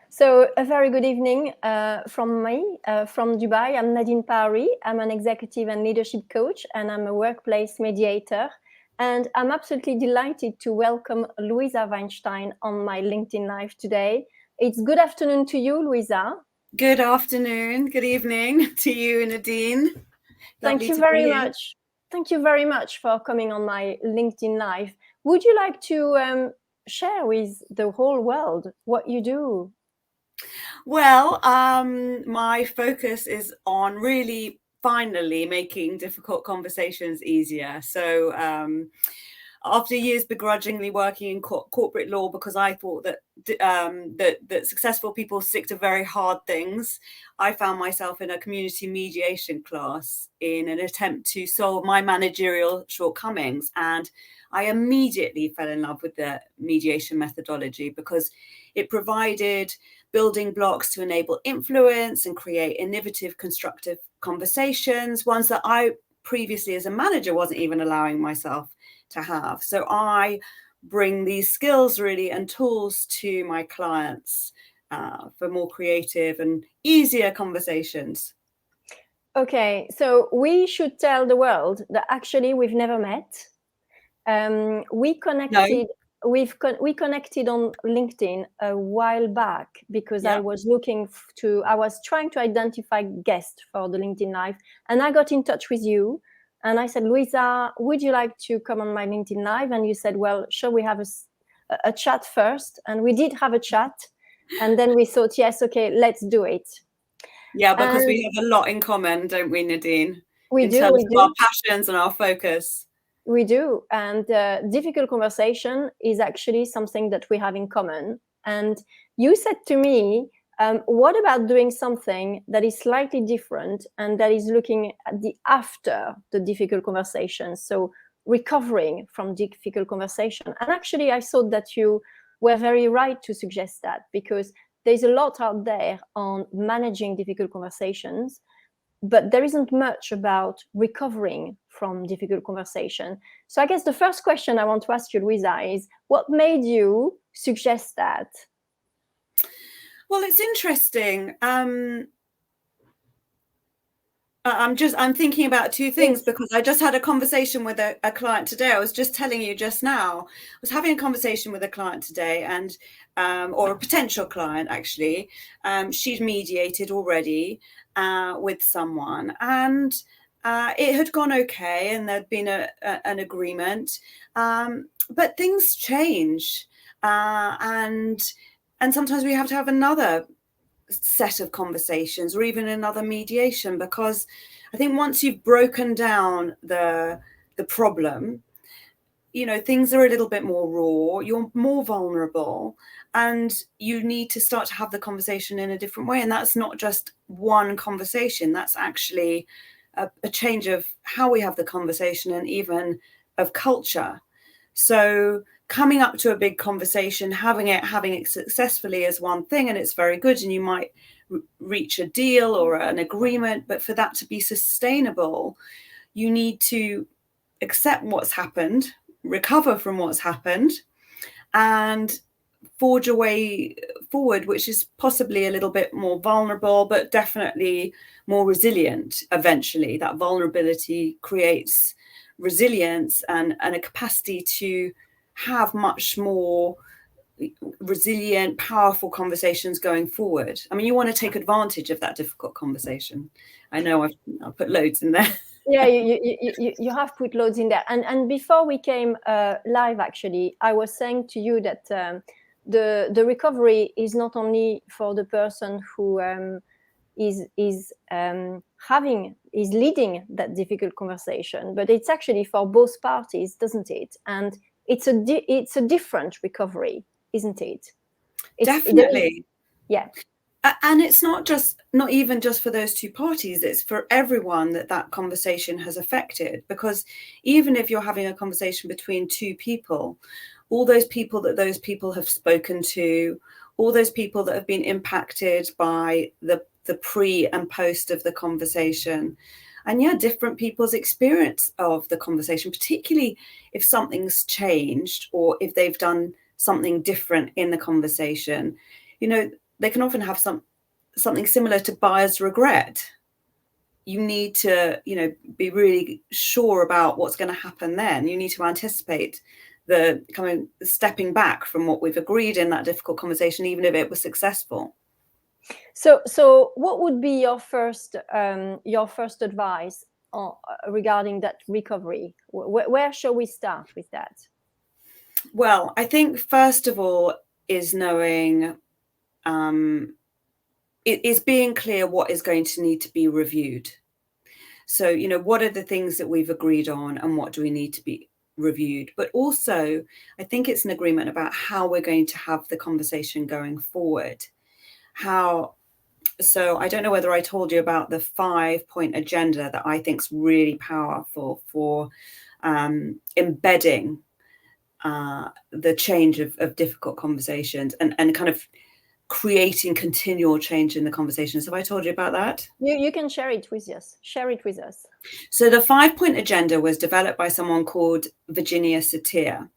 So a very good evening from me, from Dubai. I'm Nadine Pari. I'm an executive and leadership coach, and I'm a workplace mediator. And I'm absolutely delighted to welcome Louisa Weinstein on my LinkedIn Live today. It's good afternoon to you, Louisa. Good afternoon, good evening to you, Nadine. Thank Lovely you to be very here. much. Thank you very much for coming on my LinkedIn Live. Would you like to share with the whole world what you do? Well, my focus is on really finally making difficult conversations easier. So, after years begrudgingly working in corporate law because I thought that successful people stick to very hard things, I found myself in a community mediation class in an attempt to solve my managerial shortcomings, and I immediately fell in love with the mediation methodology because it provided building blocks to enable influence and create innovative, constructive conversations, ones that I previously as a manager wasn't even allowing myself to have. So I bring these skills really and tools to my clients for more creative and easier conversations. Okay, so we should tell the world that actually we've never met. We No. connected. We connected on LinkedIn a while back because Yeah. I was trying to identify guests for the LinkedIn Live, and I got in touch with you, and I said, Louisa, would you like to come on my LinkedIn Live? And you said, well, shall we have a chat first? And we did have a chat, and then we thought, yes, okay, let's do it. Yeah, because And we have a lot in common, don't we, Nadine? we In do, terms we of our do. passions and our focus. We do. And difficult conversation is actually something that we have in common. And you said to me, what about doing something that is slightly different and that is looking at the after the difficult conversation? So recovering from difficult conversation. And actually, I thought that you were very right to suggest that because there's a lot out there on managing difficult conversations, but there isn't much about recovering from difficult conversation. So I guess the first question I want to ask you, Louisa, is what made you suggest that? Well, it's interesting. I'm thinking about two things Please. because I just had a conversation with a client today. I was just telling you just now. I was having a conversation with a client today, and or a potential client actually. She's mediated already with someone, and it had gone okay, and there'd been an agreement, but things change, and sometimes we have to have another set of conversations or even another mediation, because I think once you've broken down the problem, things are a little bit more raw, you're more vulnerable, and you need to start to have the conversation in a different way. And that's not just one conversation, that's actually a change of how we have the conversation and even of culture. So coming up to a big conversation, having it successfully is one thing, and it's very good, and you might reach a deal or an agreement, but for that to be sustainable, you need to accept what's happened, recover from what's happened, and forge a way forward, which is possibly a little bit more vulnerable, but definitely more resilient. Eventually, that vulnerability creates resilience and a capacity to have much more resilient, powerful conversations going forward. I mean, you want to take advantage of that difficult conversation. I know I've put loads in there. Yeah, you have put loads in there. And before we came live, actually, I was saying to you that the recovery is not only for the person who is leading that difficult conversation, but it's actually for both parties, doesn't it? And it's a different recovery, isn't it? Definitely. Yeah. And it's not even just for those two parties, it's for everyone that conversation has affected. Because even if you're having a conversation between two people, all those people have spoken to, all those people that have been impacted by the pre and post of the conversation, and different people's experience of the conversation, particularly if something's changed or if they've done something different in the conversation. they can often have something similar to buyer's regret. You need to, be really sure about what's going to happen then. You need to anticipate the kind of stepping back from what we've agreed in that difficult conversation, even if it was successful. So what would be your first advice regarding that recovery? Where shall we start with that? Well, I think first of all is knowing, it is being clear what is going to need to be reviewed. So, what are the things that we've agreed on and what do we need to be reviewed? But also, I think it's an agreement about how we're going to have the conversation going forward. So I don't know whether I told you about the 5-point agenda that I think is really powerful for embedding the change of difficult conversations and kind of creating continual change in the conversations. Have I told you about that? You can share it with us. So the 5-point agenda was developed by someone called Virginia Satir,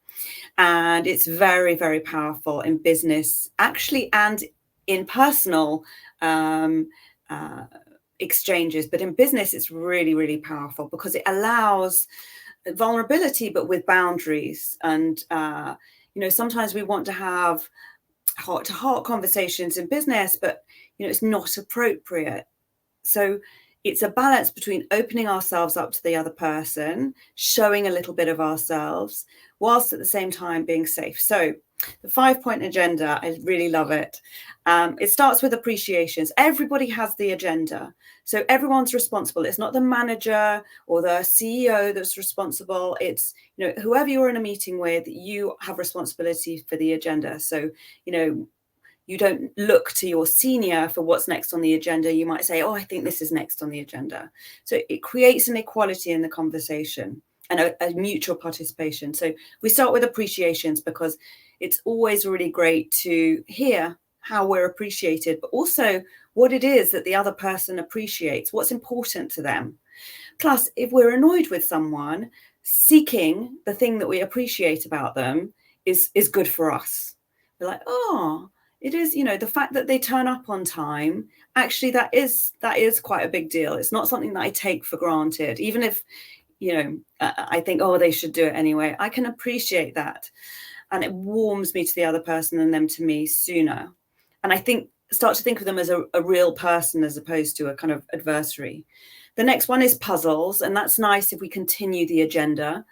and it's very, very powerful in business, actually, and in personal exchanges. But in business, it's really, really powerful because it allows vulnerability, but with boundaries. And sometimes we want to have heart-to-heart conversations in business, but it's not appropriate. So it's a balance between opening ourselves up to the other person, showing a little bit of ourselves, whilst at the same time being safe. So the 5-point agenda, I really love it. It starts with appreciations. Everybody has the agenda. So everyone's responsible. It's not the manager or the CEO that's responsible. It's, whoever you're in a meeting with, you have responsibility for the agenda. So, you don't look to your senior for what's next on the agenda. You might say, oh, I think this is next on the agenda. So it creates an equality in the conversation and a mutual participation. So we start with appreciations because it's always really great to hear how we're appreciated, but also what it is that the other person appreciates, what's important to them. Plus, if we're annoyed with someone, seeking the thing that we appreciate about them is good for us. We're like, oh, it is, the fact that they turn up on time, actually, that is quite a big deal. It's not something that I take for granted, even if, I think, oh, they should do it anyway. I can appreciate that. And it warms me to the other person and them to me sooner. And I start to think of them as a real person as opposed to a kind of adversary. The next one is puzzles. And that's nice if we continue the agenda.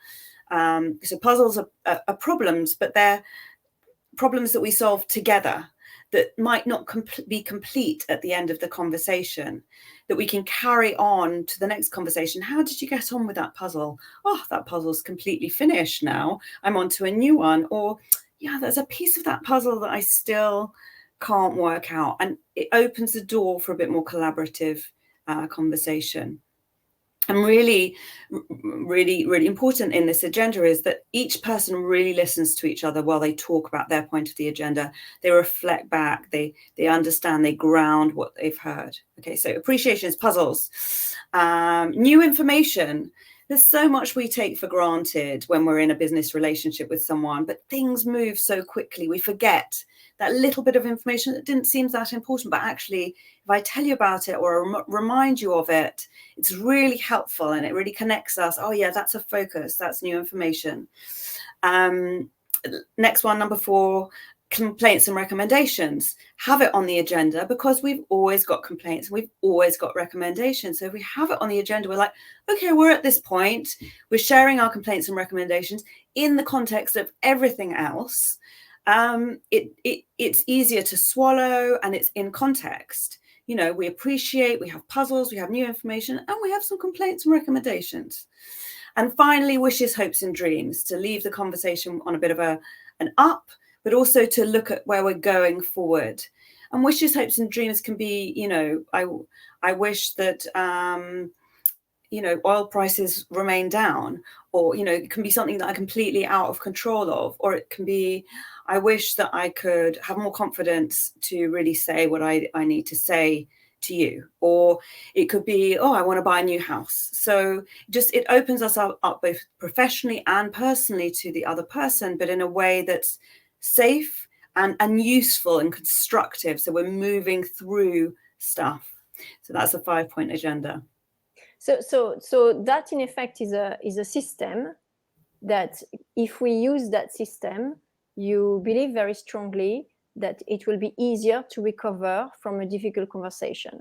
So puzzles are problems, but they're problems that we solve together that might not be complete at the end of the conversation, that we can carry on to the next conversation. How did you get on with that puzzle? Oh, that puzzle's completely finished now. I'm on to a new one. Or, yeah, there's a piece of that puzzle that I still can't work out. And it opens the door for a bit more collaborative conversation. And really, really, really important in this agenda is that each person really listens to each other while they talk about their point of the agenda. They reflect back, they understand, they ground what they've heard. Okay, so appreciations, puzzles, new information. There's so much we take for granted when we're in a business relationship with someone, but things move so quickly. We forget that little bit of information that didn't seem that important, but actually, if I tell you about it or remind you of it, it's really helpful and it really connects us. Oh yeah, that's a focus. That's new information. Next one, number 4, complaints and recommendations. Have it on the agenda because we've always got complaints. We've always got recommendations. So if we have it on the agenda, we're like, okay, we're at this point. We're sharing our complaints and recommendations in the context of everything else. It's easier to swallow and it's in context. We appreciate, we have puzzles, we have new information, and we have some complaints and recommendations. And finally, wishes, hopes, and dreams, to leave the conversation on a bit of an up, but also to look at where we're going forward. And wishes, hopes, and dreams can be, I wish that, oil prices remain down, or, it can be something that I'm completely out of control of, or it can be, I wish that I could have more confidence to really say what I need to say to you. Or it could be, oh, I want to buy a new house. So it opens us up both professionally and personally to the other person, but in a way that's safe and useful and constructive. So we're moving through stuff. So that's a 5-point agenda. So that in effect is a system that if we use that system, you believe very strongly that it will be easier to recover from a difficult conversation.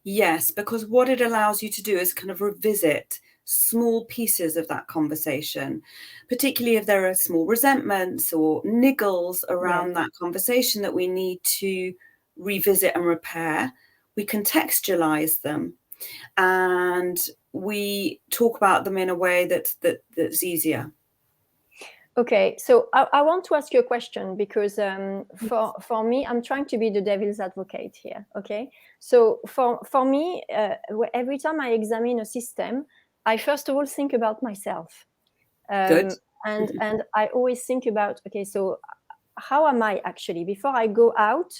Yes, because what it allows you to do is kind of revisit small pieces of that conversation, particularly if there are small resentments or niggles around that conversation that we need to revisit and repair. We contextualize them and we talk about them in a way that's easier. Okay, so I want to ask you a question because for me, I'm trying to be the devil's advocate here. Okay, so for me, every time I examine a system, I first of all think about myself, Good. and I always think about, okay, so how am I actually before I go out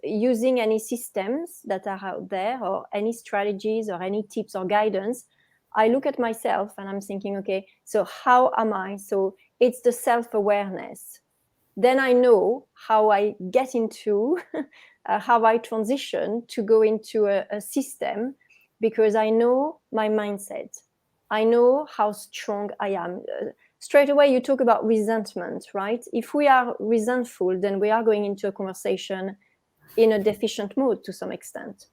using any systems that are out there or any strategies or any tips or guidance. I look at myself and I'm thinking, okay, so how am I? So it's the self-awareness. Then I know how I get into, how I transition to go into a system, because I know my mindset. I know how strong I am. Straight away, you talk about resentment, right? If we are resentful, then we are going into a conversation in a deficient mood to some extent.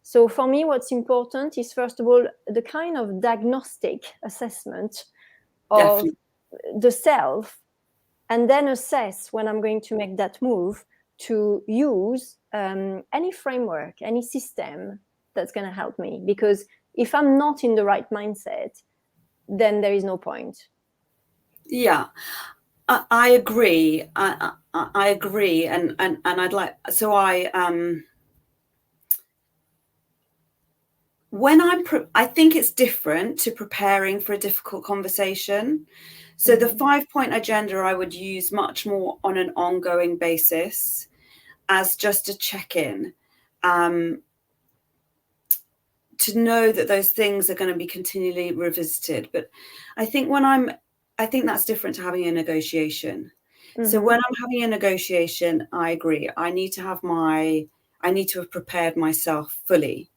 So for me, what's important is, first of all, the kind of diagnostic assessment of the self, and then assess when I'm going to make that move to use any framework, any system that's going to help me. Because if I'm not in the right mindset, then there is no point. Yeah, I agree. I agree, and I'd like, so when I think it's different to preparing for a difficult conversation. So the 5-point agenda I would use much more on an ongoing basis as just a check-in, to know that those things are going to be continually revisited. But I think I think that's different to having a negotiation. So when I'm having a negotiation, I agree. I need to have prepared myself fully,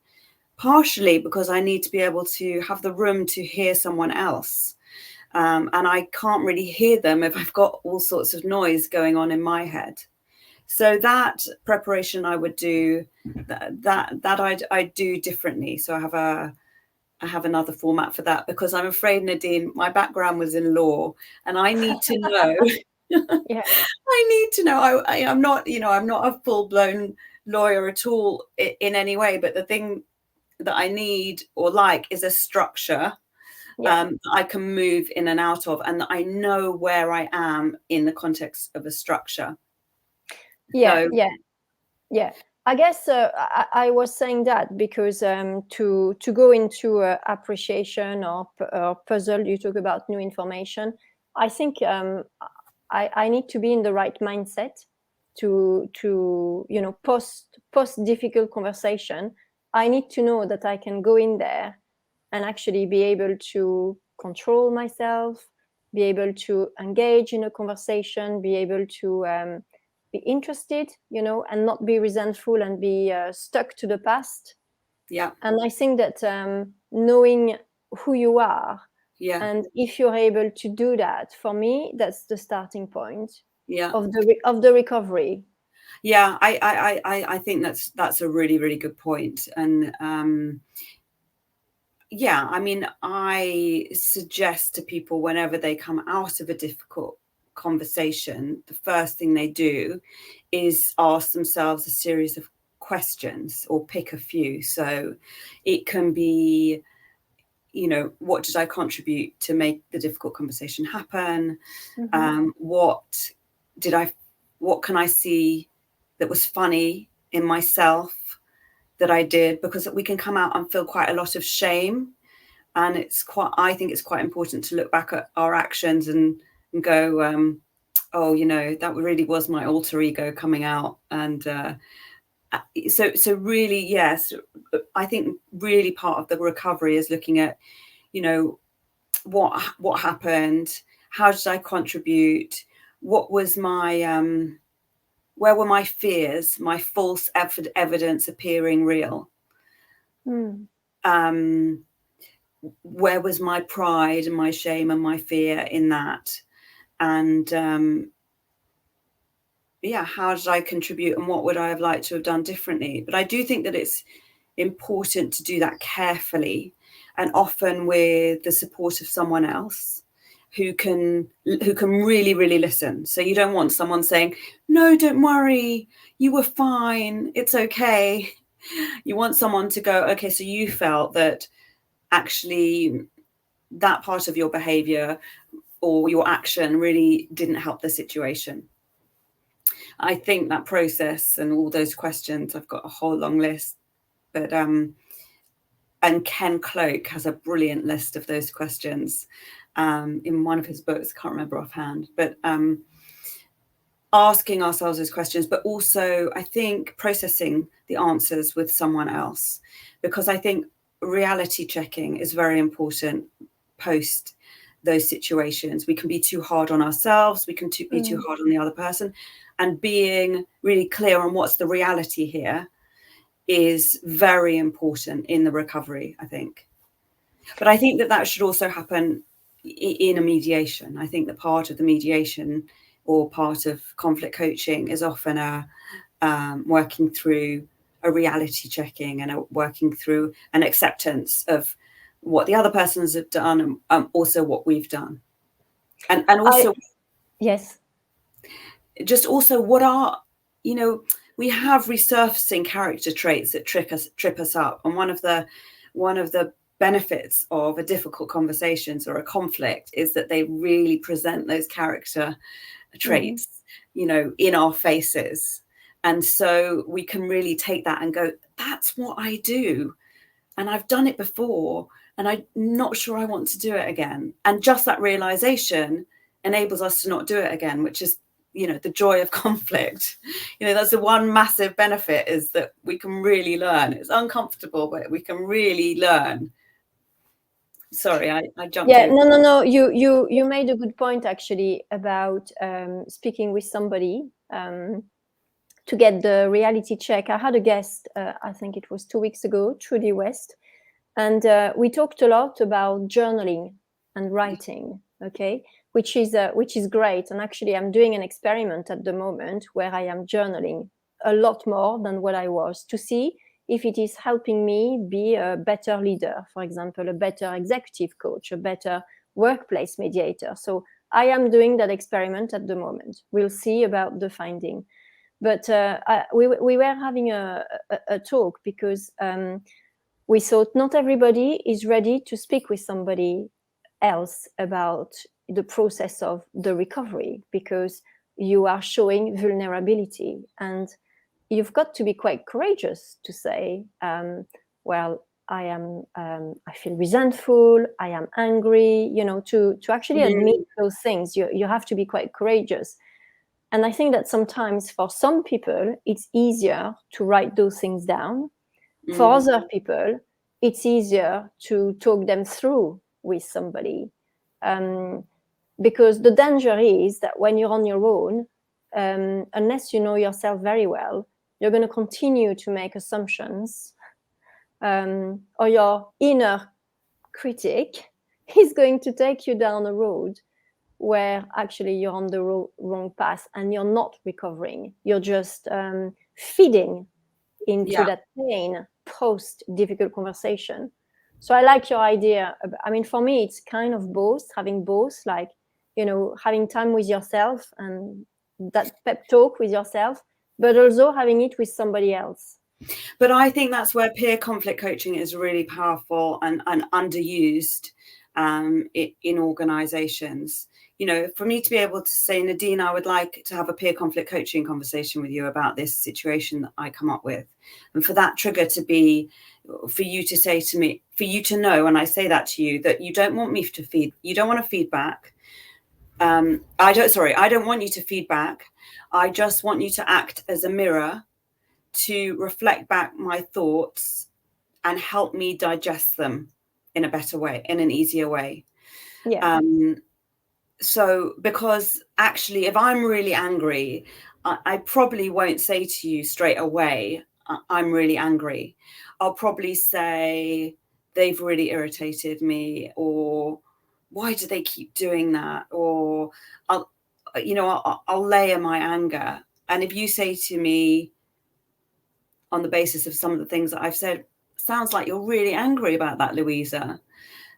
partially because I need to be able to have the room to hear someone else. And I can't really hear them if I've got all sorts of noise going on in my head. So that preparation I would do, that I do differently. So I have another format for that, because I'm afraid, Nadine, my background was in law, and I need to know. Yeah. I need to know. I'm not, I'm not a full-blown lawyer at all in any way. But the thing that I need or like is a structure that I can move in and out of, and that I know where I am in the context of a structure. Yeah, so, yeah. I guess I was saying that because to go into appreciation or puzzle, you talk about new information. I think I need to be in the right mindset to post difficult conversation. I need to know that I can go in there and actually be able to control myself, be able to engage in a conversation, be able to be interested, and not be resentful and be stuck to the past. Yeah. And I think that knowing who you are, and if you're able to do that, for me, that's the starting point of the recovery. Yeah, I think that's a really, really good point. And yeah, I mean, I suggest to people, whenever they come out of a difficult conversation, the first thing they do is ask themselves a series of questions, or pick a few. So it can be, what did I contribute to make the difficult conversation happen? What can I see that was funny in myself that I did? Because we can come out and feel quite a lot of shame, and I think it's quite important to look back at our actions and go, oh, that really was my alter ego coming out. And so really, yes, I think really part of the recovery is looking at, what happened, how did I contribute, what was my Where were my fears, my false evidence appearing real? Where was my pride and my shame and my fear in that? And how did I contribute, and what would I have liked to have done differently? But I do think that it's important to do that carefully, and often with the support of someone else who can really listen. So you don't want someone saying, no, don't worry, you were fine, it's okay. You want someone to go, okay, so you felt that actually that part of your behavior or your action really didn't help the situation. I think that process and all those questions, I've got a whole long list, but and Ken Cloke has a brilliant list of those questions in one of his books, I can't remember offhand, but asking ourselves those questions, but also I think processing the answers with someone else, because I think reality checking is very important post those situations. We can be too hard on ourselves, we can be too hard on the other person, and being really clear on what's the reality here is very important in the recovery, I think. But I think that should also happen in a mediation. I think that part of the mediation or part of conflict coaching is often working through a reality checking and working through an acceptance of what the other persons have done and also what we've done. And also, yes, just also what are, we have resurfacing character traits that trip us up. And one of the benefits of a difficult conversations or a conflict is that they really present those character traits, in our faces. And so we can really take that and go, that's what I do. And I've done it before, and I'm not sure I want to do it again. And just that realization enables us to not do it again, which is, the joy of conflict. That's the one massive benefit, is that we can really learn. It's uncomfortable, but we can really learn. Sorry, I jumped in. No. You made a good point, actually, about speaking with somebody to get the reality check. I had a guest, I think it was 2 weeks ago, Trudy West, and we talked a lot about journaling and writing, okay, which is great. And actually, I'm doing an experiment at the moment where I am journaling a lot more than what I was, to see if it is helping me be a better leader, for example, a better executive coach, a better workplace mediator. So I am doing that experiment at the moment. We'll see about the finding. But we were having a talk because we thought not everybody is ready to speak with somebody else about the process of the recovery, because you are showing vulnerability, and you've got to be quite courageous to say, well, I feel resentful, I am angry, to actually admit those things. You have to be quite courageous. And I think that sometimes for some people, it's easier to write those things down. For other people, it's easier to talk them through with somebody. Because the danger is that when you're on your own, unless you know yourself very well, you're going to continue to make assumptions, or your inner critic is going to take you down a road where actually you're on the wrong path and you're not recovering. You're just feeding into that pain post difficult conversation. So I like your idea. For me, it's kind of both, having both, like, having time with yourself and that pep talk with yourself, but also having it with somebody else. But I think that's where peer conflict coaching is really powerful and underused in organizations. For me to be able to say, Nadine, I would like to have a peer conflict coaching conversation with you about this situation that I come up with. And for that trigger to be, for you to say to me, for you to know, and I say that to you, that you don't want me to you don't want to feedback. I don't want you to feedback. I just want you to act as a mirror to reflect back my thoughts and help me digest them in a better way, in an easier way. Yeah. So, because actually, if I'm really angry, I probably won't say to you straight away, I'm really angry. I'll probably say, they've really irritated me, or why do they keep doing that? Or I'll layer my anger. And if you say to me, on the basis of some of the things that I've said, sounds like you're really angry about that, Louisa,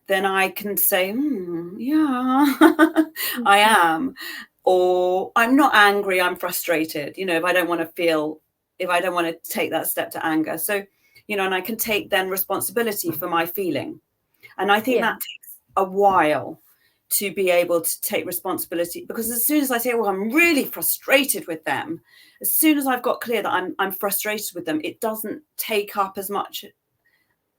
then I can say, yeah, I am. Or I'm not angry, I'm frustrated, if I don't want to take that step to anger. So, and I can take then responsibility for my feeling. And I think that takes a while to be able to take responsibility, because as soon as I say, well, I'm really frustrated with them, as soon as I've got clear that I'm frustrated with them, it doesn't take up as much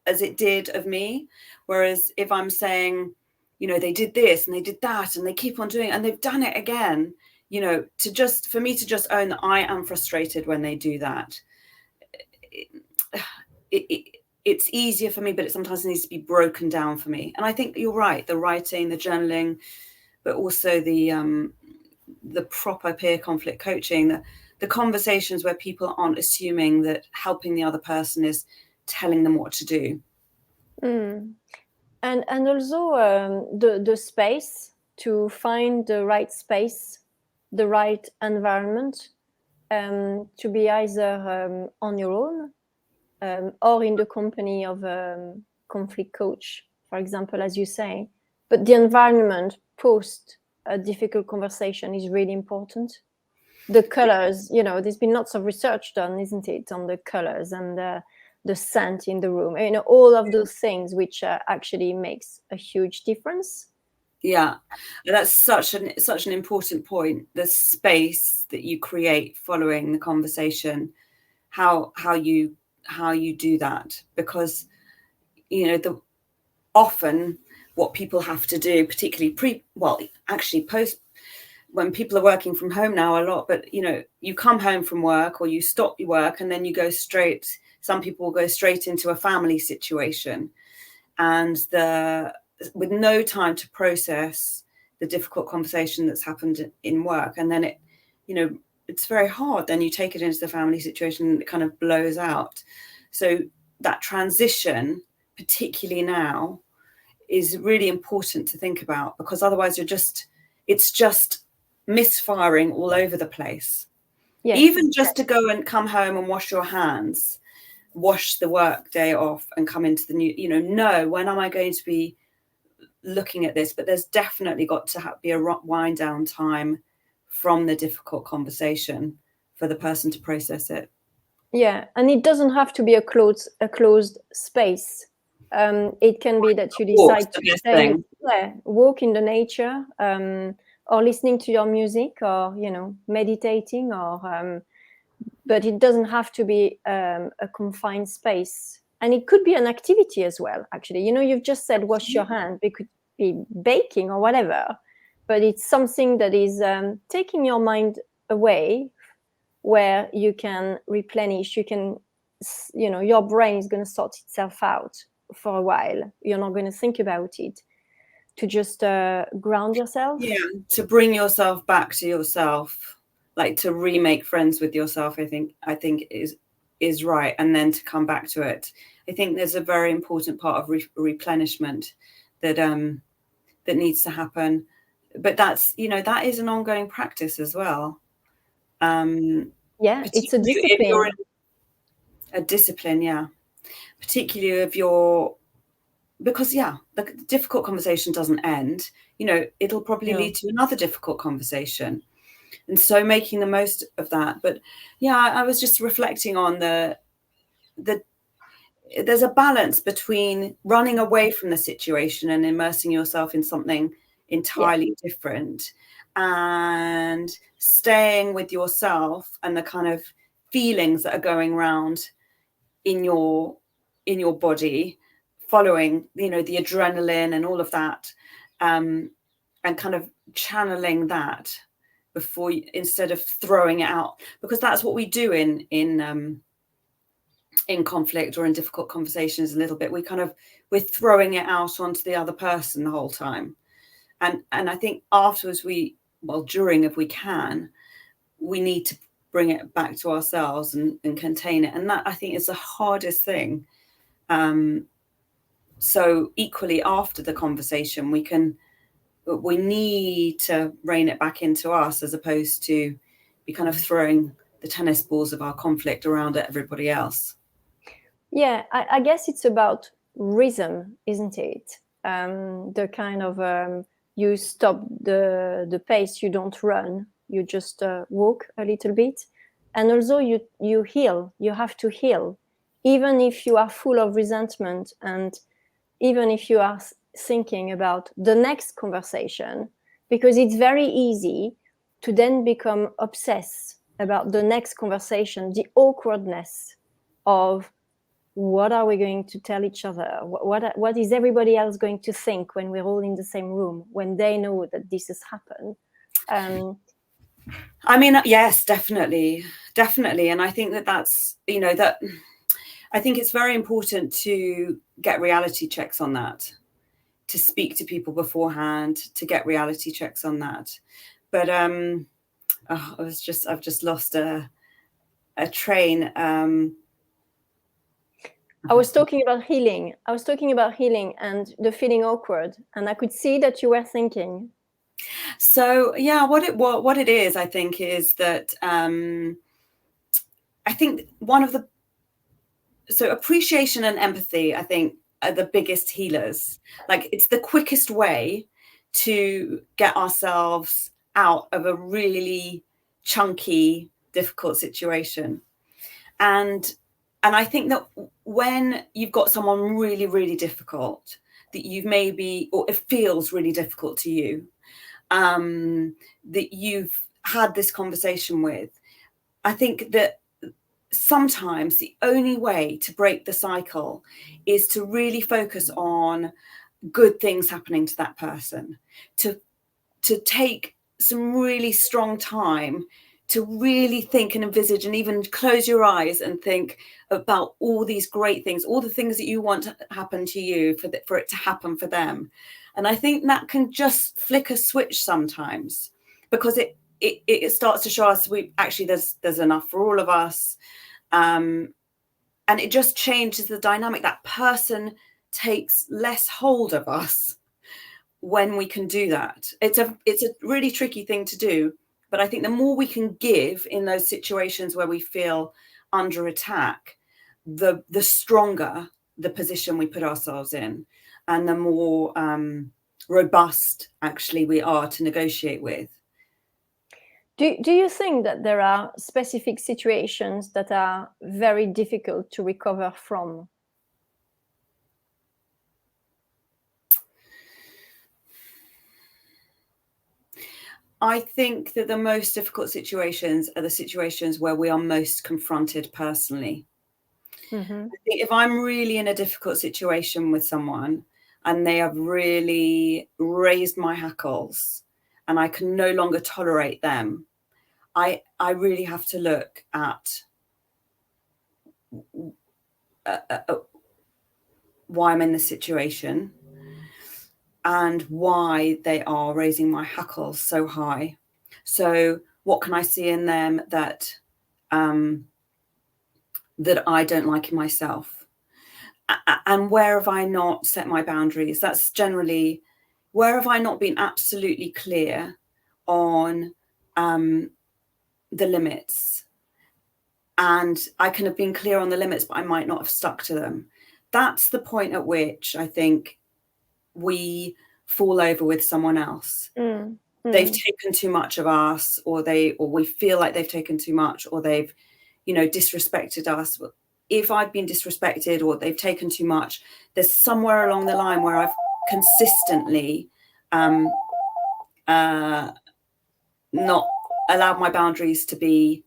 as it did of me. Whereas if I'm saying, they did this and they did that and they keep on doing it and they've done it again, for me to just own that I am frustrated when they do that, it's easier for me, but it sometimes needs to be broken down for me. And I think you're right, the writing, the journaling, but also the proper peer conflict coaching, the conversations where people aren't assuming that helping the other person is telling them what to do. And also the space to find the right space, the right environment, to be either on your own or in the company of a conflict coach, for example, as you say. But the environment post a difficult conversation is really important. The colors, there's been lots of research done, isn't it, on the colors and the scent in the room, all of those things, which actually makes a huge difference. Yeah, that's such an important point. The space that you create following the conversation, how you do that, because often what people have to do, particularly post, when people are working from home now a lot, but you come home from work or you stop your work and then you go straight, some people will go straight into a family situation, and with no time to process the difficult conversation that's happened in work. And then it's very hard. Then you take it into the family situation and it kind of blows out. So that transition, particularly now, is really important to think about, because otherwise it's just misfiring all over the place. Yes. Even just to go and come home and wash your hands, wash the work day off and come into the new, when am I going to be looking at this? But there's definitely got to be a wind down time from the difficult conversation for the person to process it. Yeah, and it doesn't have to be a closed space. It can be that you decide to walk in the nature, or listening to your music, or meditating, or but it doesn't have to be a confined space. And it could be an activity as well, actually. You've just said wash your hand. It could be baking or whatever, but it's something that is taking your mind away, where you can replenish. You can, your brain is going to sort itself out for a while. You're not going to think about it, to just ground yourself. Yeah, to bring yourself back to yourself, like to remake friends with yourself, I think is right. And then to come back to it. I think there's a very important part of replenishment that needs to happen. But that's, that is an ongoing practice as well. Yeah, it's a discipline. A discipline, yeah. Particularly because the difficult conversation doesn't end. It'll probably lead to another difficult conversation. And so making the most of that. But I was just reflecting on there's a balance between running away from the situation and immersing yourself in something entirely different, and staying with yourself and the kind of feelings that are going around in your body, following the adrenaline and all of that, and kind of channeling that instead of throwing it out, because that's what we do in conflict or in difficult conversations a little bit. We're throwing it out onto the other person the whole time. And I think afterwards during, if we can, we need to bring it back to ourselves and contain it. And that, I think, is the hardest thing. So equally after the conversation, we need to rein it back into us, as opposed to be kind of throwing the tennis balls of our conflict around at everybody else. Yeah, I guess it's about rhythm, isn't it? The kind of you stop the pace, you don't run, you just walk a little bit. And also you heal, you have to heal. Even if you are full of resentment, and even if you are thinking about the next conversation, because it's very easy to then become obsessed about the next conversation, the awkwardness of what are we going to tell each other? What is everybody else going to think when we're all in the same room, when they know that this has happened? I mean, yes, definitely. And I think that's, that I think it's very important to get reality checks on that, to speak to people beforehand, to get reality checks on that. But I've just lost a train. I was talking about healing. And the feeling awkward. And I could see that you were thinking. So yeah, what it is, I think, is that I think so appreciation and empathy, I think, are the biggest healers. Like, it's the quickest way to get ourselves out of a really chunky, difficult situation. And I think that when you've got someone really, really difficult, that you've maybe, or it feels really difficult to you, that you've had this conversation with, I think that sometimes the only way to break the cycle is to really focus on good things happening to that person, to take some really strong time to really think and envisage, and even close your eyes and think about all these great things, all the things that you want to happen to you, for it to happen for them. And I think that can just flick a switch sometimes, because it starts to show us there's enough for all of us. And it just changes the dynamic. That person takes less hold of us when we can do that. It's a really tricky thing to do, but I think the more we can give in those situations where we feel under attack, the stronger the position we put ourselves in, and the more robust actually we are to negotiate with. Do you think that there are specific situations that are very difficult to recover from? I think that the most difficult situations are the situations where we are most confronted personally. Mm-hmm. I think if I'm really in a difficult situation with someone and they have really raised my hackles and I can no longer tolerate them, I really have to look at why I'm in this situation and why they are raising my hackles so high. So what can I see in them that that I don't like in myself? And where have I not set my boundaries? That's generally, where have I not been absolutely clear on the limits? And I can have been clear on the limits, but I might not have stuck to them. That's the point at which I think we fall over with someone else. They've taken too much of us, or we feel like they've taken too much, or they've, disrespected us. If I've been disrespected or they've taken too much, there's somewhere along the line where I've consistently not allowed my boundaries to be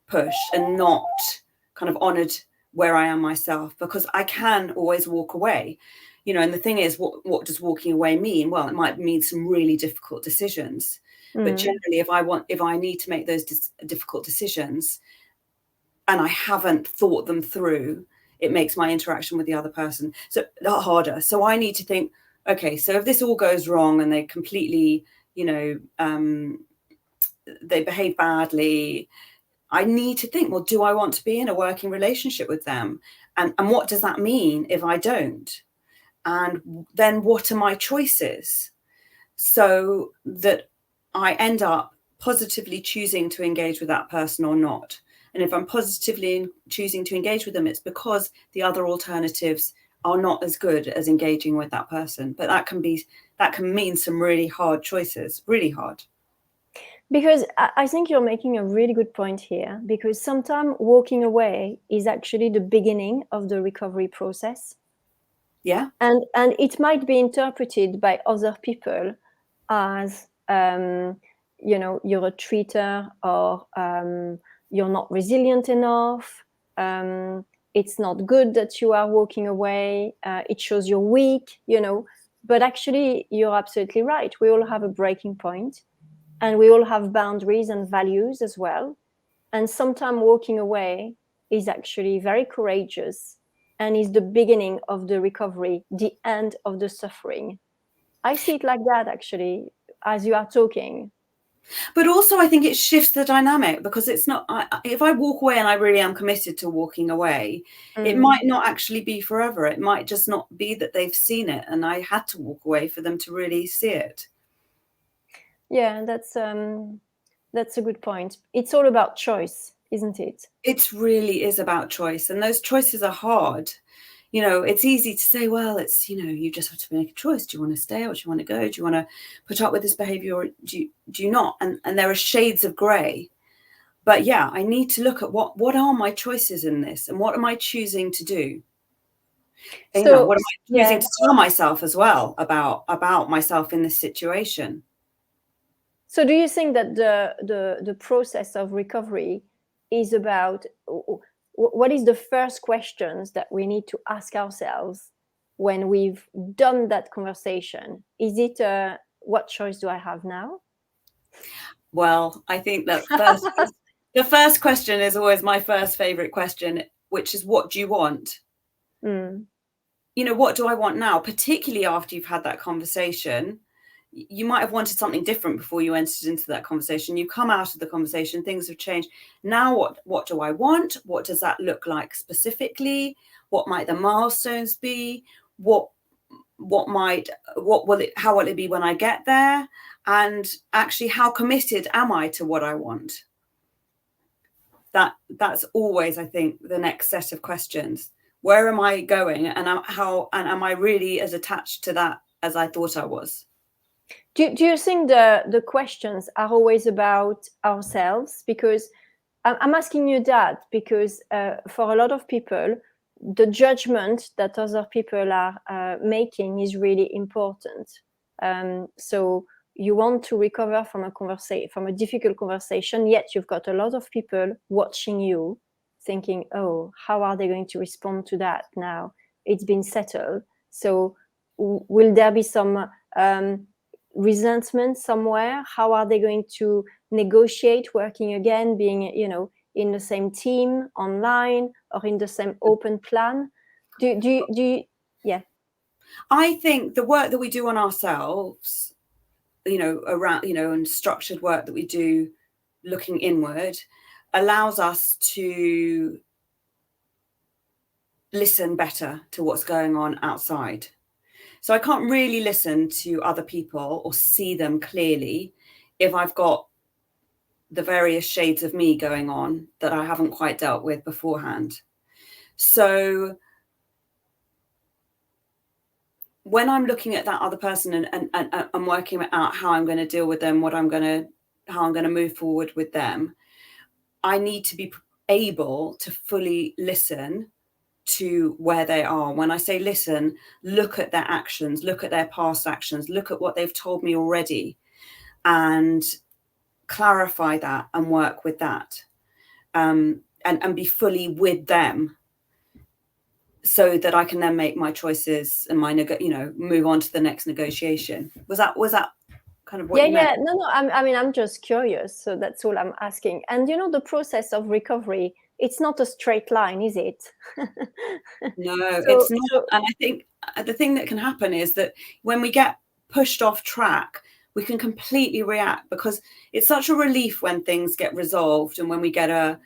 pushed and not kind of honored where I am myself, because I can always walk away. And the thing is, what does walking away mean? Well, it might mean some really difficult decisions. But generally, if I need to make those difficult decisions and I haven't thought them through, it makes my interaction with the other person harder. So I need to think, okay, so if this all goes wrong and they completely, they behave badly, I need to think, well, do I want to be in a working relationship with them? And what does that mean if I don't? And then what are my choices? So that I end up positively choosing to engage with that person or not. And if I'm positively choosing to engage with them, it's because the other alternatives are not as good as engaging with that person. But that can mean some really hard choices, really hard. Because I think you're making a really good point here, because sometimes walking away is actually the beginning of the recovery process. Yeah. And it might be interpreted by other people as, you're a treater, or you're not resilient enough. It's not good that you are walking away. It shows you're weak, But actually, you're absolutely right. We all have a breaking point, and we all have boundaries and values as well. And sometimes walking away is actually very courageous and is the beginning of the recovery, the end of the suffering. I see it like that, actually, as you are talking. But also, I think it shifts the dynamic, because it's not, if I walk away and I really am committed to walking away, it might not actually be forever. It might just not be that they've seen it and I had to walk away for them to really see it. Yeah, that's a good point. It's all about choice, isn't it? It really is about choice, and those choices are hard. It's easy to say, well, it's, you just have to make a choice. Do you want to stay, or do you want to go? Do you want to put up with this behavior, or do you not? And there are shades of gray. But yeah, I need to look at what are my choices in this, and what am I choosing to do? So, what am I choosing to tell myself as well about myself in this situation? So do you think that the process of recovery is about, what is the first questions that we need to ask ourselves when we've done that conversation? Is it what choice do I have now? Well, I think that the first question is always my first favorite question, which is, what do you want? What do I want now? Particularly after you've had that conversation. You might have wanted something different before you entered into that conversation. You come out of the conversation, things have changed. Now, what do I want? What does that look like specifically? What might the milestones be? How will it be when I get there? And actually, how committed am I to what I want? That's always, I think, the next set of questions. Where am I going? And am I really as attached to that as I thought I was? Do you think the questions are always about ourselves? Because I'm asking you that because for a lot of people, the judgment that other people are making is really important. So you want to recover from a difficult conversation, yet you've got a lot of people watching you, thinking, oh, how are they going to respond to that now? It's been settled. So will there be some resentment somewhere? How are they going to negotiate working again, being, in the same team online or in the same open plan? Do you yeah. I think the work that we do on ourselves, around, and structured work that we do looking inward, allows us to listen better to what's going on outside. So I can't really listen to other people or see them clearly if I've got the various shades of me going on that I haven't quite dealt with beforehand. So when I'm looking at that other person and I'm working out how I'm going to deal with them, how I'm going to move forward with them, I need to be able to fully listen to where they are. When I say listen, look at their actions, look at their past actions, look at what they've told me already, and clarify that and work with that, and be fully with them, so that I can then make my choices and move on to the next negotiation. Was that kind of what you meant? No, I'm just curious, so that's all I'm asking. And the process of recovery, it's not a straight line, is it? No, it's not. And I think the thing that can happen is that when we get pushed off track, we can completely react, because it's such a relief when things get resolved and when we get a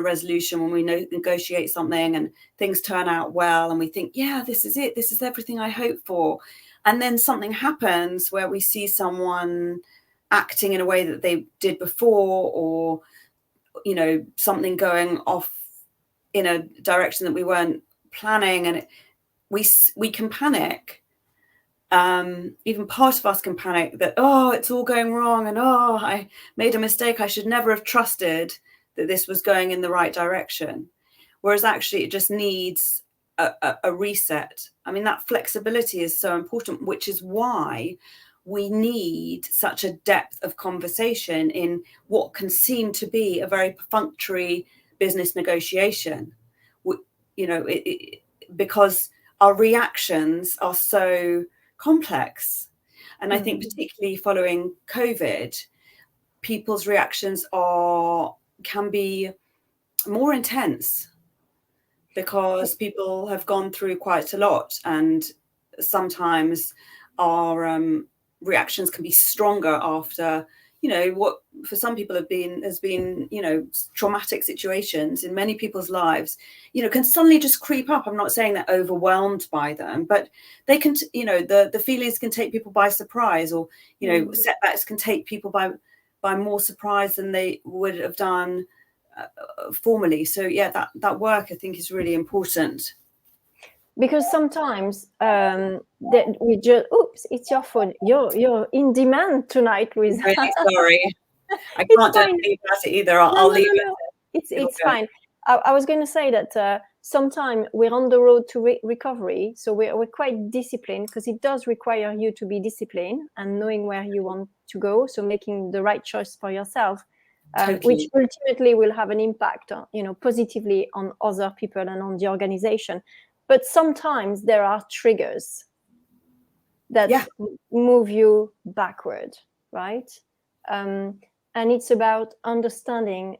resolution, when we negotiate something and things turn out well and we think, yeah, this is it, this is everything I hoped for. And then something happens where we see someone acting in a way that they did before, or, you know, something going off in a direction that we weren't planning, and we can panic. Even part of us can panic that, oh, it's all going wrong, and oh, I made a mistake, I should never have trusted that this was going in the right direction. Whereas actually it just needs a reset. I mean, that flexibility is so important, which is why we need such a depth of conversation in what can seem to be a very perfunctory business negotiation. You know, because our reactions are so complex. And I think particularly following COVID, people's reactions can be more intense, because people have gone through quite a lot, and sometimes our reactions can be stronger after, you know, what for some people has been, you know, traumatic situations in many people's lives, you know, can suddenly just creep up. I'm not saying they're overwhelmed by them, but they can, you know, the feelings can take people by surprise, or, you know, setbacks can take people by more surprise than they would have done formally. So yeah, that work I think is really important. Because sometimes that we just, oops, it's your phone. You're in demand tonight with. Really sorry. I can't do anything about it either. I'll leave it. It's fine. I was going to say that sometimes we're on the road to recovery, so we're quite disciplined, because it does require you to be disciplined and knowing where you want to go, so making the right choice for yourself, Totally. which ultimately will have an impact, you know, positively on other people and on the organization. But sometimes there are triggers that move you backward, right? And it's about understanding.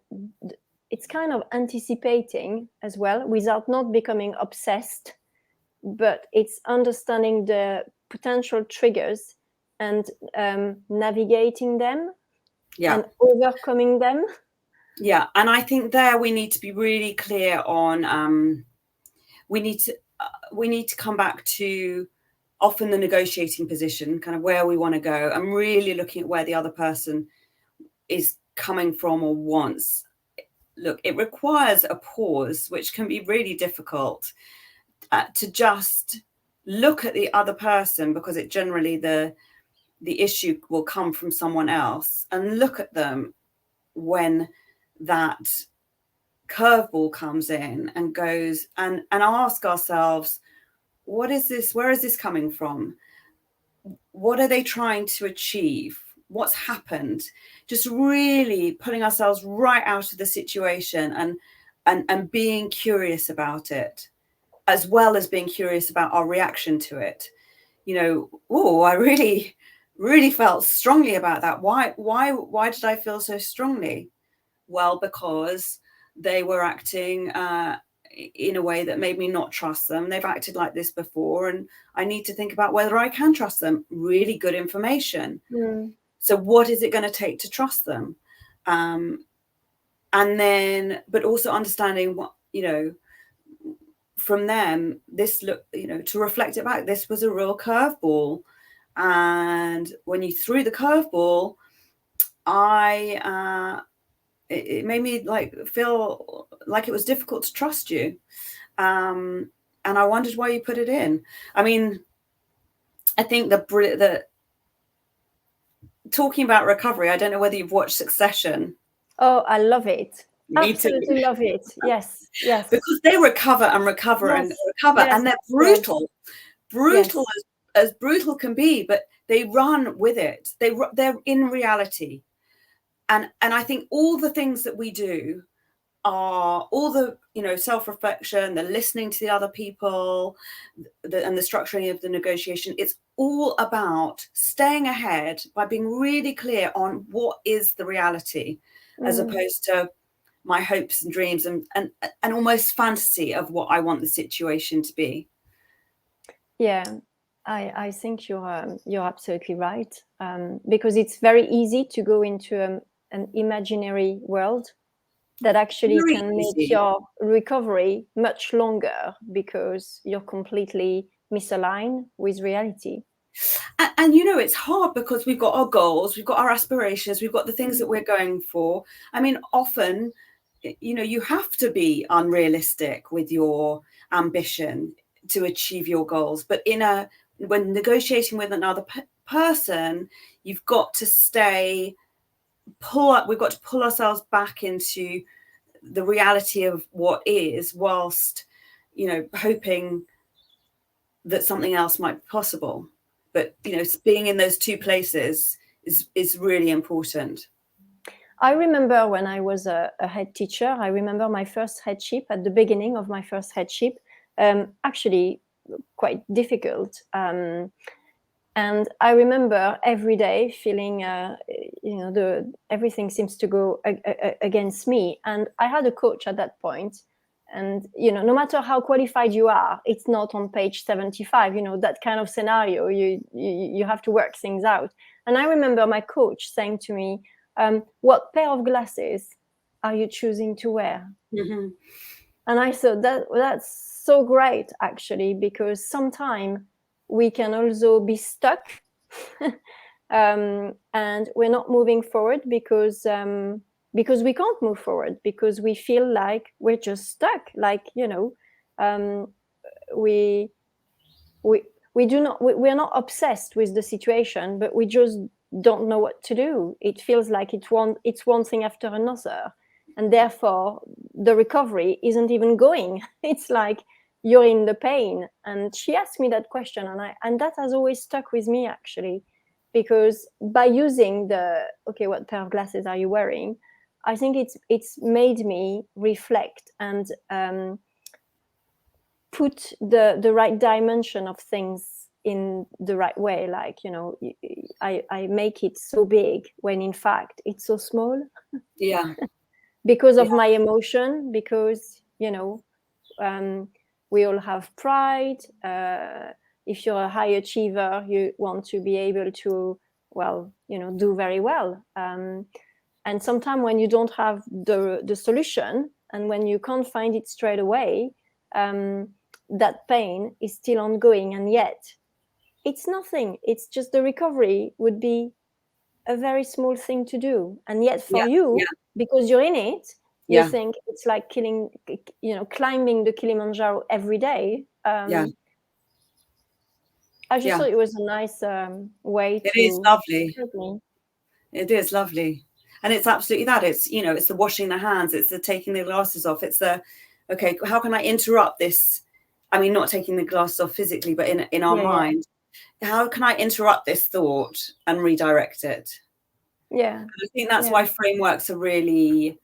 It's kind of anticipating as well, without not becoming obsessed, but it's understanding the potential triggers and navigating them and overcoming them. Yeah, and I think there we need to be really clear on we need to come back to often the negotiating position, kind of where we want to go, and really looking at where the other person is coming from or wants. Look, it requires a pause, which can be really difficult, to just look at the other person, because it generally the issue will come from someone else, and look at them when that curveball comes in and goes, and ask ourselves, what is this? Where is this coming from? What are they trying to achieve? What's happened? Just really pulling ourselves right out of the situation and being curious about it, as well as being curious about our reaction to it. You know, oh, I really, really felt strongly about that. Why did I feel so strongly? Well, because they were acting in a way that made me not trust them. They've acted like this before, and I need to think about whether I can trust them. Really good information. So what is it going to take to trust them? And then, but also understanding what, you know, from them, this look, you know, to reflect it back, this was a real curveball. And when you threw the curveball, it made me feel like it was difficult to trust you. And I wondered why you put it in. I mean, I think the talking about recovery, I don't know whether you've watched Succession. Oh, I love it. Absolutely love it. Yes. Because they recover and recover and recover, and they're brutal. As brutal can be, but they run with it. They're in reality. And I think all the things that we do are all the, you know, self-reflection, the listening to the other people, and the structuring of the negotiation. It's all about staying ahead by being really clear on what is the reality, as opposed to my hopes and dreams and almost fantasy of what I want the situation to be. Yeah. I think you're absolutely right, because it's very easy to go into an imaginary world that actually Very can make easy. your recovery much longer because you're completely misaligned with reality. And you know, it's hard because we've got our goals, we've got our aspirations, we've got the things that we're going for. I mean, often, you know, you have to be unrealistic with your ambition to achieve your goals. But when negotiating with another person, you've got to we've got to pull ourselves back into the reality of what is, whilst, you know, hoping that something else might be possible. But, you know, being in those two places is really important. I remember when I was a head teacher, I remember my first headship, at the beginning of my first headship, actually quite difficult. And I remember every day feeling, everything seems to go against me. And I had a coach at that point. And, no matter how qualified you are, it's not on page 75, that kind of scenario, you have to work things out. And I remember my coach saying to me, what pair of glasses are you choosing to wear? Mm-hmm. And I thought that's so great, actually, because sometimes we can also be stuck and we're not moving forward because we can't move forward, because we feel like we're just stuck. Like, we're not obsessed with the situation, but we just don't know what to do. It feels like it's one thing after another, and therefore the recovery isn't even going. It's like you're in the pain. And she asked me that question, and that has always stuck with me, actually, because by using what pair of glasses are you wearing, I think it's made me reflect and put the right dimension of things in the right way. Like, I make it so big when in fact it's so small. Yeah. Because of my emotion, because we all have pride. If you're a high achiever, you want to be able to, do very well. And sometimes when you don't have the solution, and when you can't find it straight away, that pain is still ongoing. And yet it's nothing. It's just the recovery would be a very small thing to do. And yet for you, because you're in it, you think it's like climbing the Kilimanjaro every day. I just thought it was a nice way to. It is lovely. It is lovely. And it's absolutely that. It's, it's the washing the hands. It's the taking the glasses off. It's the, okay, how can I interrupt this? I mean, not taking the glasses off physically, but in our mind. How can I interrupt this thought and redirect it? Yeah. And I think that's why frameworks are really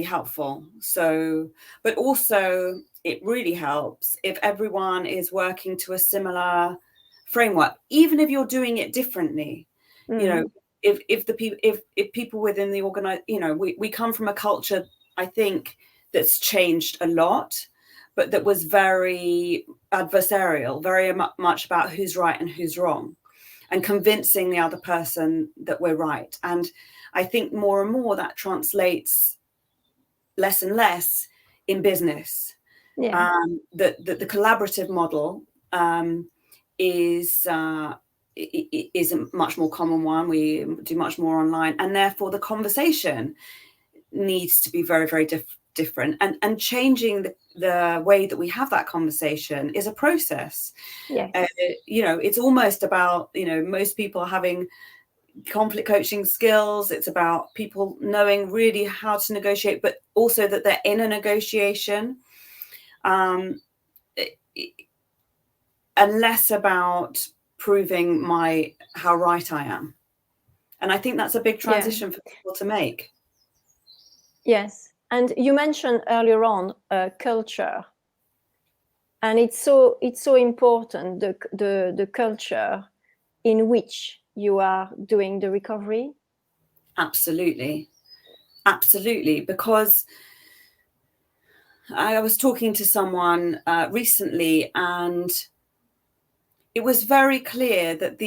helpful. So, but also it really helps if everyone is working to a similar framework, even if you're doing it differently. If people within the we come from a culture, I think, that's changed a lot, but that was very adversarial, very much about who's right and who's wrong, and convincing the other person that we're right. And I think more and more that translates less and less in business. That the collaborative model is a much more common one. We do much more online, and therefore the conversation needs to be very, very different. And changing the way that we have that conversation is a process. It's almost about, most people having conflict coaching skills. It's about people knowing really how to negotiate, but also that they're in a negotiation, and less about proving how right I am. And I think that's a big transition for people to make. Yes. And you mentioned earlier on culture, and it's so important, the culture in which you are doing the recovery. Absolutely, because I was talking to someone recently, and it was very clear that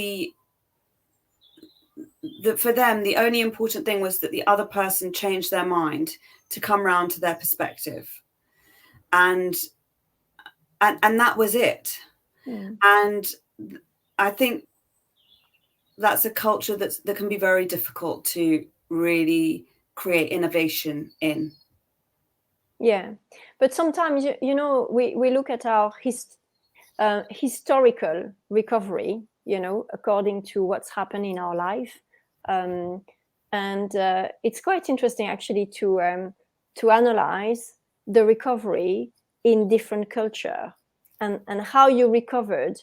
for them, the only important thing was that the other person changed their mind to come round to their perspective. And that was it. And I think that's a culture that can be very difficult to really create innovation in. Yeah, but sometimes, you know, we look at our historical recovery, you know, according to what's happened in our life. And it's quite interesting actually to analyze the recovery in different culture and how you recovered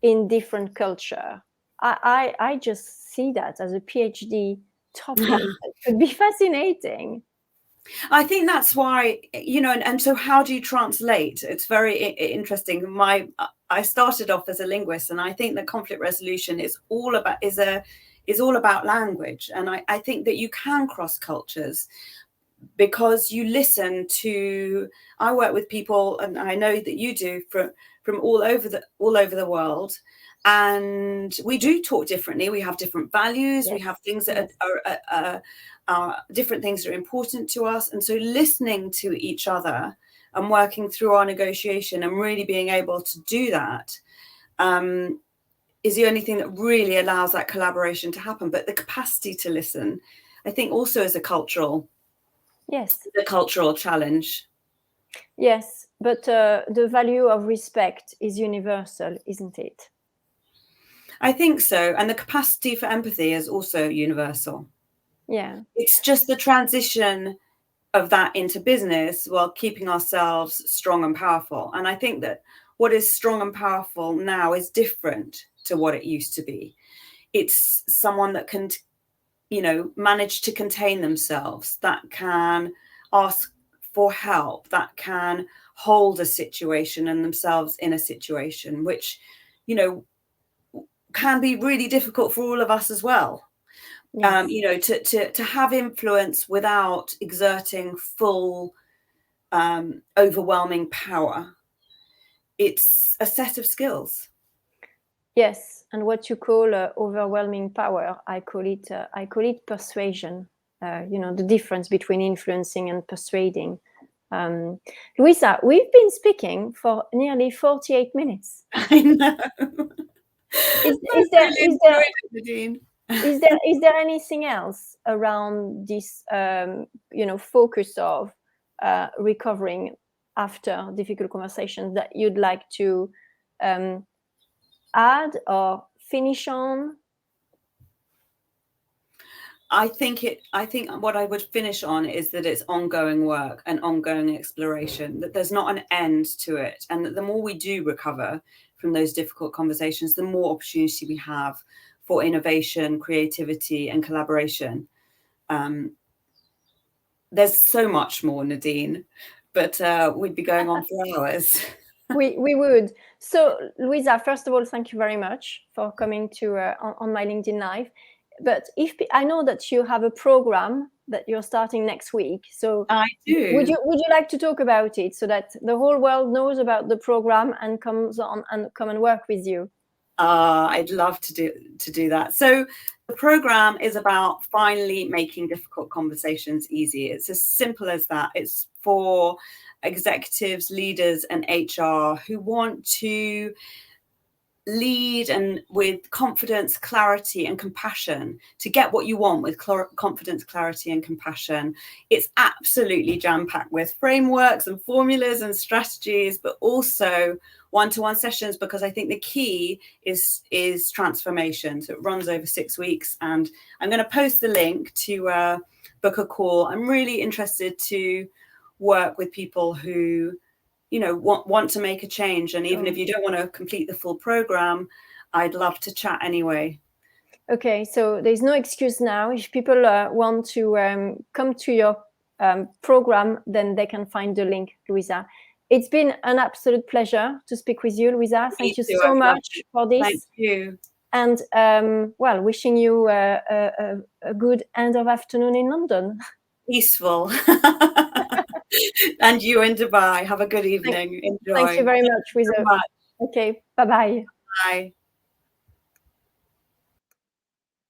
in different culture. I just see that as a PhD topic. It could be fascinating. I think that's why, you know, and so how do you translate? It's very interesting. I started off as a linguist, and I think that conflict resolution is all about language. And I think that you can cross cultures because you listen to. I work with people, and I know that you do, from all over the world. And we do talk differently. We have different values. Yes. We have things that are different things that are important to us. And so listening to each other and working through our negotiation and really being able to do that is the only thing that really allows that collaboration to happen. But the capacity to listen, I think, also is a cultural challenge. Yes, but the value of respect is universal, isn't it? I think so. And the capacity for empathy is also universal. Yeah. It's just the transition of that into business while keeping ourselves strong and powerful. And I think that what is strong and powerful now is different to what it used to be. It's someone that can, you know, manage to contain themselves, that can ask for help, that can hold a situation and themselves in a situation, which, you know, can be really difficult for all of us as well. Yes. You know, to have influence without exerting full, overwhelming power. It's a set of skills. Yes, and what you call overwhelming power, I call it persuasion. You know, the difference between influencing and persuading. Louisa, we've been speaking for nearly 48 minutes. I know. Is there anything else around this, you know, focus of recovering after difficult conversations that you'd like to add or finish on? I think what I would finish on is that it's ongoing work and ongoing exploration, that there's not an end to it, and that the more we do recover from those difficult conversations, the more opportunity we have for innovation, creativity, and collaboration. There's so much more, Nadine, but we'd be going on for hours. We would. So, Louisa, first of all, thank you very much for coming to on my LinkedIn Live. But I know that you have a program that you're starting next week. So I do. Would you like to talk about it so that the whole world knows about the program and comes on and come and work with you? I'd love to do that. So the program is about finally making difficult conversations easy. It's as simple as that. It's for executives, leaders, and HR who want to lead and with confidence, clarity, and compassion to get what you want with confidence, clarity, and compassion. It's absolutely jam-packed with frameworks and formulas and strategies, but also one-to-one sessions, because I think the key is transformation. So it runs over 6 weeks, and I'm going to post the link to book a call. I'm really interested to work with people who, you know, want to make a change. And even if you don't want to complete the full program, I'd love to chat anyway. Okay, so there's no excuse now. If people want to come to your program, then they can find the link, Louisa. It's been an absolute pleasure to speak with you, Louisa. Thank you so much for this. Thank you. And well, wishing you a good end of afternoon in London. Peaceful. And you in Dubai. Have a good evening. Enjoy. Thank you very much, Louisa. Okay, bye-bye. Bye.